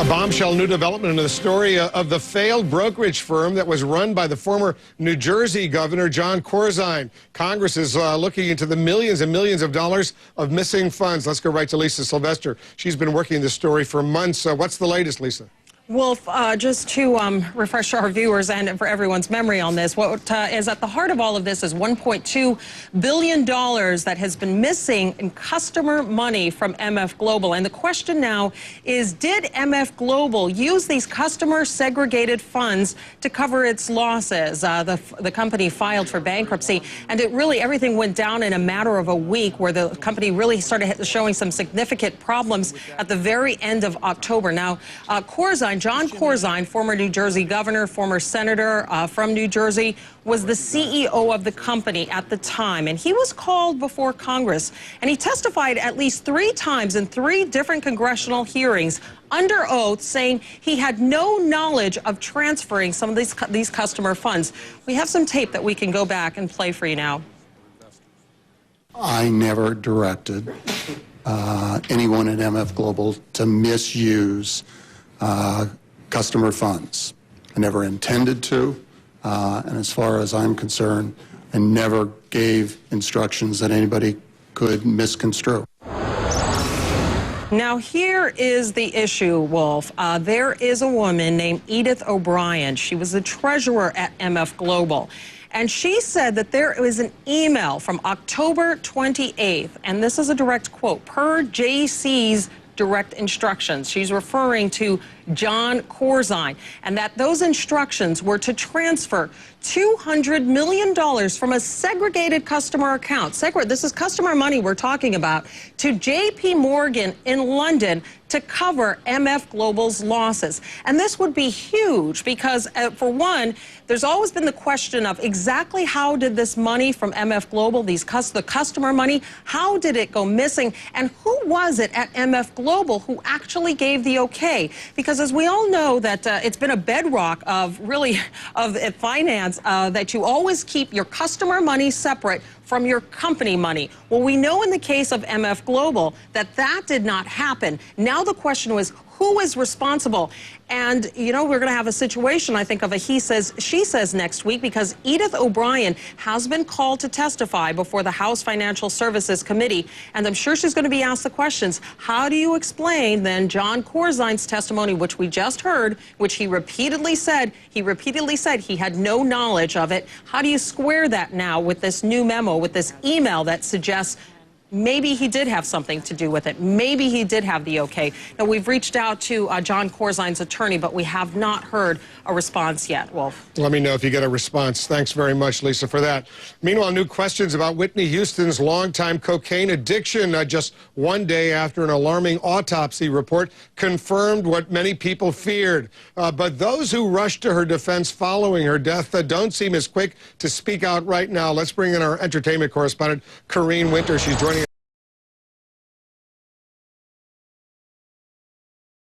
Bombshell new development in the story of the failed brokerage firm that was run by the former New Jersey Governor John Corzine. Congress is looking into the millions and millions of dollars of missing funds. Let's go right to Lisa Sylvester. She's been working this story for months. What's the latest, Lisa? Wolf, just to refresh our viewers and for everyone's memory on this, what is at the heart of all of this is $1.2 billion that has been missing in customer money from MF Global. And the question now is, did MF Global use these customer segregated funds to cover its losses? The company filed for bankruptcy, and everything went down in a matter of a week, where the company really started showing some significant problems at the very end of October. Now, John Corzine, former New Jersey governor, former senator from New Jersey, was the CEO of the company at the time. And he was called before Congress, and he testified at least 3 times in 3 different congressional hearings under oath, saying he had no knowledge of transferring some of these customer funds. We have some tape that we can go back and play for you now. I never directed anyone at MF Global to misuse customer funds. I never intended to, and as far as I'm concerned, I never gave instructions that anybody could misconstrue. Now, here is the issue, Wolf. There is a woman named Edith O'Brien. She was the treasurer at MF Global. And she said that there was an email from October 28th, and this is a direct quote, per JC's direct instructions. She's referring to John Corzine, and that those instructions were to transfer $200 million from a segregated customer account. This is customer money we're talking about, to JP Morgan in London to cover MF Global's losses. And this would be huge because, for one, there's always been the question of exactly how did this money from MF Global, the customer money, how did it go missing? And who was it at MF Global who actually gave the okay? Because as we all know that it's been a bedrock of finance that you always keep your customer money separate from your company money. Well, we know in the case of MF Global that did not happen. Now the question was, who is responsible? And, you know, we're going to have a situation, I think, of a he says, she says next week, because Edith O'Brien has been called to testify before the House Financial Services Committee. And I'm sure she's going to be asked the questions. How do you explain then John Corzine's testimony, which we just heard, which he repeatedly said he had no knowledge of it? How do you square that now with this new memo, with this email that suggests maybe he did have something to do with it? Maybe he did have the okay. Now, we've reached out to John Corzine's attorney, but we have not heard a response yet, Wolf. Let me know if you get a response. Thanks very much, Lisa, for that. Meanwhile, new questions about Whitney Houston's longtime cocaine addiction just one day after an alarming autopsy report confirmed what many people feared. But those who rushed to her defense following her death don't seem as quick to speak out right now. Let's bring in our entertainment correspondent, Corzine Winter. She's joining